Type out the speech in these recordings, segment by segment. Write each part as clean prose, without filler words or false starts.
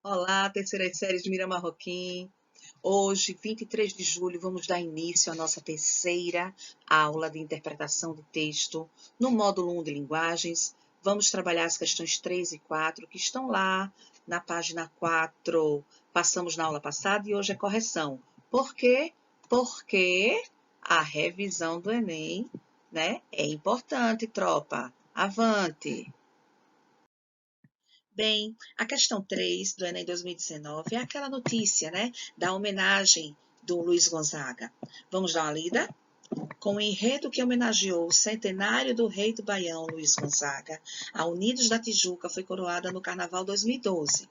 Olá, terceira série de Miriam Marroquim. Hoje, 23 de julho, vamos dar início à nossa terceira aula de interpretação de texto no módulo 1 de linguagens. Vamos trabalhar as questões 3 e 4, que estão lá na página 4. Passamos na aula passada e hoje é correção. Por quê? Porque a revisão do Enem, né, é importante, tropa. Avante! Bem, a questão 3 do Enem 2019 é aquela notícia, né, da homenagem do Luiz Gonzaga. Vamos dar uma lida? Com o enredo que homenageou o centenário do rei do Baião, Luiz Gonzaga, a Unidos da Tijuca foi coroada no Carnaval 2012.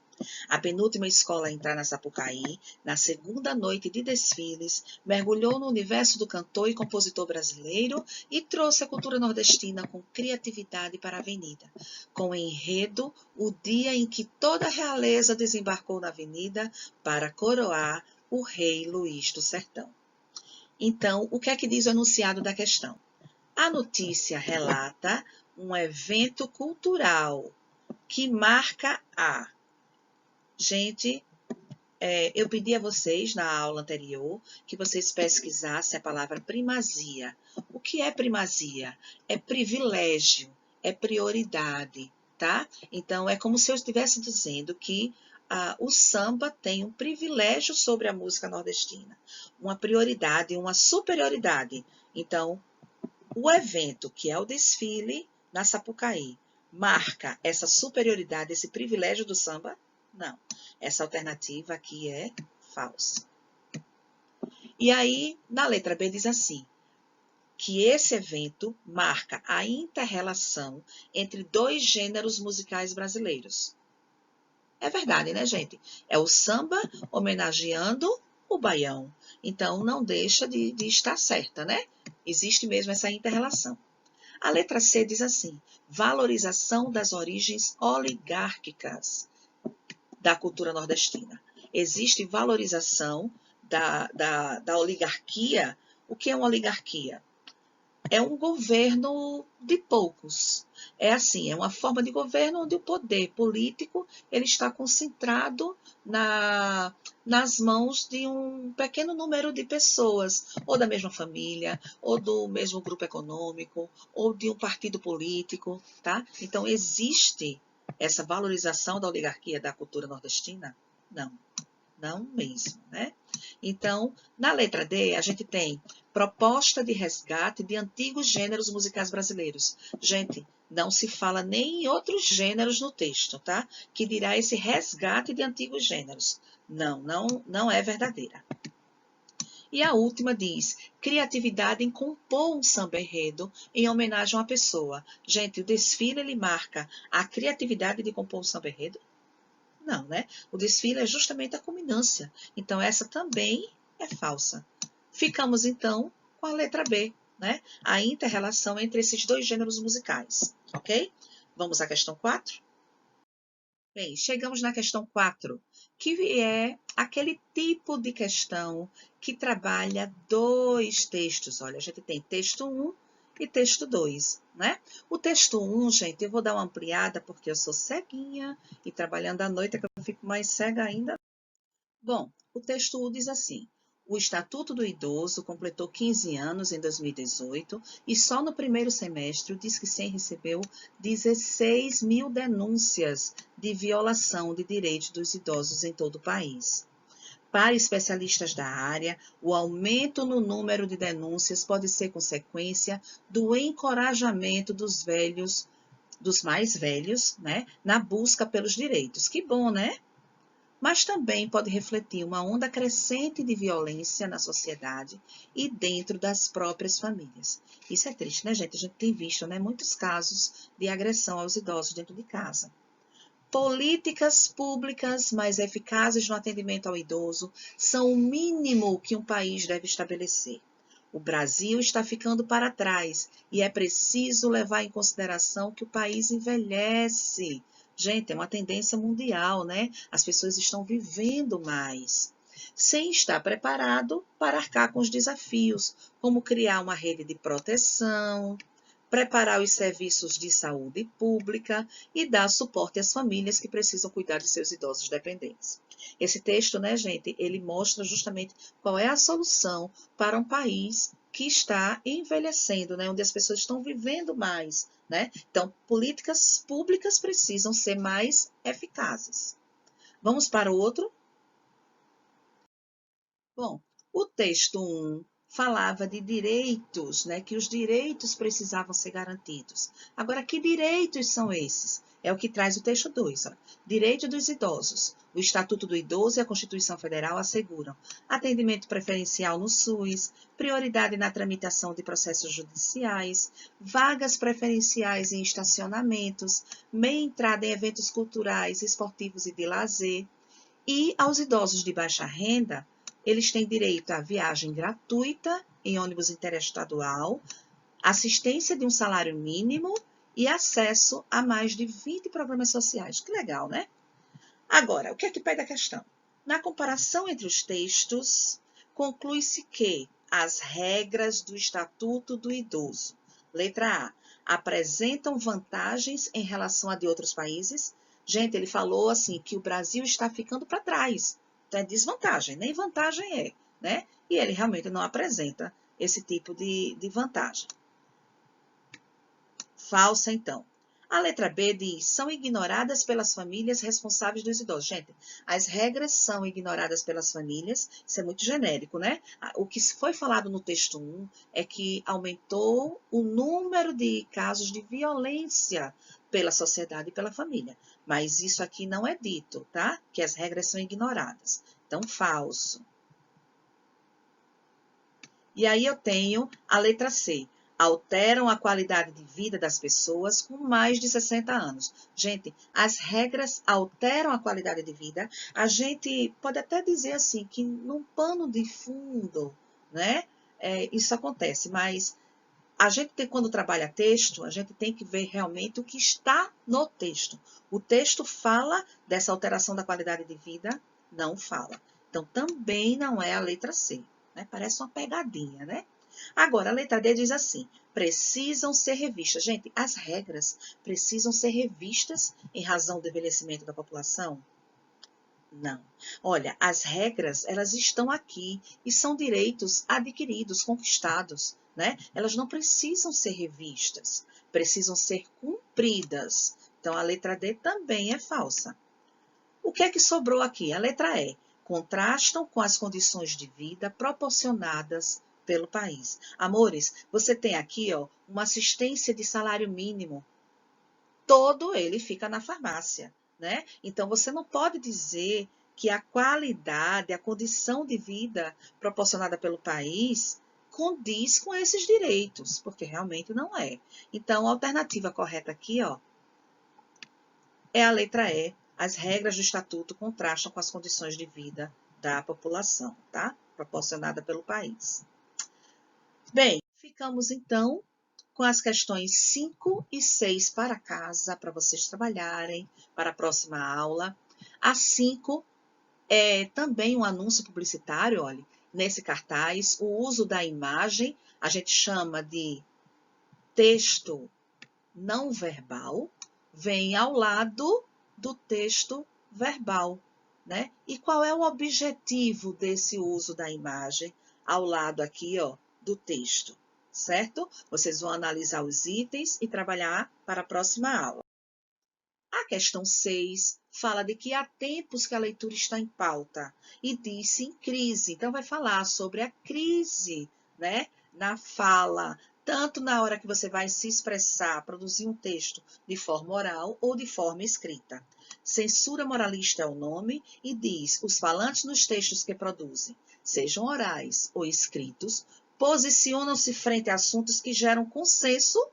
A penúltima escola a entrar na Sapucaí, na segunda noite de desfiles, mergulhou no universo do cantor e compositor brasileiro e trouxe a cultura nordestina com criatividade para a avenida. Com o enredo, o dia em que toda a realeza desembarcou na avenida para coroar o rei Luís do Sertão. Então, o que é que diz o enunciado da questão? A notícia relata um evento cultural que marca a... Gente, eu pedi a vocês na aula anterior que vocês pesquisassem a palavra primazia. O que é primazia? É privilégio, é prioridade, tá? Então, é como se eu estivesse dizendo que o samba tem um privilégio sobre a música nordestina, uma prioridade, uma superioridade. Então, o evento, que é o desfile na Sapucaí, marca essa superioridade, esse privilégio do samba? Não. Essa alternativa aqui é falsa. E aí, na letra B diz assim, que esse evento marca a inter-relação entre dois gêneros musicais brasileiros. É verdade, né, gente? É o samba homenageando o baião. Então, não deixa de estar certa, né? Existe mesmo essa inter-relação. A letra C diz assim, valorização das origens oligárquicas da cultura nordestina. Existe valorização da oligarquia. O que é uma oligarquia? É um governo de poucos. É assim, é uma forma de governo onde o poder político ele está concentrado nas mãos de um pequeno número de pessoas, ou da mesma família, ou do mesmo grupo econômico, ou de um partido político, tá? Então, existe essa valorização da oligarquia da cultura nordestina? Não. Não mesmo, né? Então, na letra D, a gente tem proposta de resgate de antigos gêneros musicais brasileiros. Gente, não se fala nem em outros gêneros no texto, tá? Que dirá esse resgate de antigos gêneros. Não é verdadeira. E a última diz, criatividade em compor um samba-enredo em homenagem a uma pessoa. Gente, o desfile, ele marca a criatividade de compor um samba-enredo? Não, né? O desfile é justamente a culminância. Então, essa também é falsa. Ficamos, então, com a letra B, né? A inter-relação entre esses dois gêneros musicais, ok? Vamos à questão 4? Bem, chegamos na questão 4, que é aquele tipo de questão que trabalha dois textos. Olha, a gente tem texto 1 e texto 2, né? O texto 1, gente, eu vou dar uma ampliada porque eu sou ceguinha e trabalhando à noite é que eu fico mais cega ainda. Bom, o texto 1 diz assim, o Estatuto do Idoso completou 15 anos em 2018 e só no primeiro semestre o Disque 100 recebeu 16 mil denúncias de violação de direitos dos idosos em todo o país. Para especialistas da área, o aumento no número de denúncias pode ser consequência do encorajamento dos mais velhos, né, na busca pelos direitos. Que bom, né? Mas também pode refletir uma onda crescente de violência na sociedade e dentro das próprias famílias. Isso é triste, né, gente? A gente tem visto, né, muitos casos de agressão aos idosos dentro de casa. Políticas públicas mais eficazes no atendimento ao idoso são o mínimo que um país deve estabelecer. O Brasil está ficando para trás e é preciso levar em consideração que o país envelhece. Gente, é uma tendência mundial, né? As pessoas estão vivendo mais, sem estar preparado para arcar com os desafios, como criar uma rede de proteção, preparar os serviços de saúde pública e dar suporte às famílias que precisam cuidar de seus idosos dependentes. Esse texto, né, gente, ele mostra justamente qual é a solução para um país que está envelhecendo, né, onde as pessoas estão vivendo mais, né? Então, políticas públicas precisam ser mais eficazes. Vamos para o outro? Bom, o texto 1 falava de direitos, né, que os direitos precisavam ser garantidos. Agora, que direitos são esses? É o que traz o texto 2. Ó. Direito dos idosos. O Estatuto do Idoso e a Constituição Federal asseguram atendimento preferencial no SUS, prioridade na tramitação de processos judiciais, vagas preferenciais em estacionamentos, meia entrada em eventos culturais, esportivos e de lazer. E aos idosos de baixa renda, eles têm direito à viagem gratuita em ônibus interestadual, assistência de um salário mínimo e acesso a mais de 20 programas sociais. Que legal, né? Agora, o que é que pede a questão? Na comparação entre os textos, conclui-se que as regras do Estatuto do Idoso, letra A, apresentam vantagens em relação a de outros países. Gente, ele falou assim que o Brasil está ficando para trás. Então é desvantagem, nem vantagem é, né? E ele realmente não apresenta esse tipo de vantagem. Falsa, então. A letra B diz, são ignoradas pelas famílias responsáveis dos idosos. Gente, as regras são ignoradas pelas famílias, isso é muito genérico, né? O que foi falado no texto 1 é que aumentou o número de casos de violência pela sociedade e pela família. Mas isso aqui não é dito, tá? Que as regras são ignoradas. Então, falso. E aí eu tenho a letra C. Alteram a qualidade de vida das pessoas com mais de 60 anos. Gente, as regras alteram a qualidade de vida. A gente pode até dizer assim, que num pano de fundo, né? Isso acontece, mas a gente tem, quando trabalha texto, a gente tem que ver realmente o que está no texto. O texto fala dessa alteração da qualidade de vida? Não fala. Então, também não é a letra C. Né? Parece uma pegadinha, né? Agora, a letra D diz assim, precisam ser revistas. Gente, as regras precisam ser revistas em razão do envelhecimento da população? Não. Olha, as regras, elas estão aqui e são direitos adquiridos, conquistados, né? Elas não precisam ser revistas, precisam ser cumpridas. Então, a letra D também é falsa. O que é que sobrou aqui? A letra E. Contrastam com as condições de vida proporcionadas pelo país. Amores, você tem aqui, ó, uma assistência de salário mínimo. Todo ele fica na farmácia, né? Então, você não pode dizer que a qualidade, a condição de vida proporcionada pelo país condiz com esses direitos, porque realmente não é. Então, a alternativa correta aqui, ó, é a letra E. As regras do estatuto contrastam com as condições de vida da população, tá? Proporcionada pelo país. Bem, ficamos então com as questões 5 e 6 para casa, para vocês trabalharem para a próxima aula. A 5 é também um anúncio publicitário, olha, nesse cartaz, o uso da imagem, a gente chama de texto não verbal, vem ao lado do texto verbal, né? E qual é o objetivo desse uso da imagem ao lado aqui, ó, do texto, certo? Vocês vão analisar os itens e trabalhar para a próxima aula. A questão 6 fala de que há tempos que a leitura está em pauta e disse em crise. Então, vai falar sobre a crise, né, na fala, tanto na hora que você vai se expressar, produzir um texto de forma oral ou de forma escrita. Censura moralista é o nome e diz: os falantes nos textos que produzem, sejam orais ou escritos, posicionam-se frente a assuntos que geram consenso,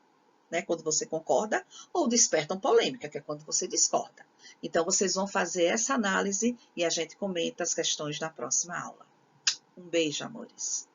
né, quando você concorda, ou despertam polêmica, que é quando você discorda. Então, vocês vão fazer essa análise e a gente comenta as questões na próxima aula. Um beijo, amores.